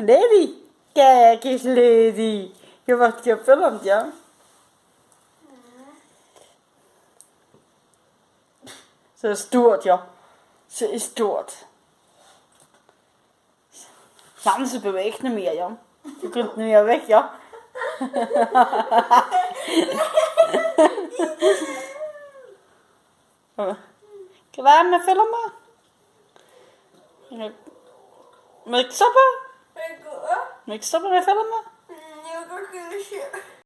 Lady. Kijk eens, Lady. Je wordt gefilmd, ja? Ze is dood, ja. Ze is dood. Ja, ze beweegt niet meer, ja. Je kunt niet meer weg, ja. Klaar met filmen? Moet ik stoppen? Moet ik stoppen met filmen?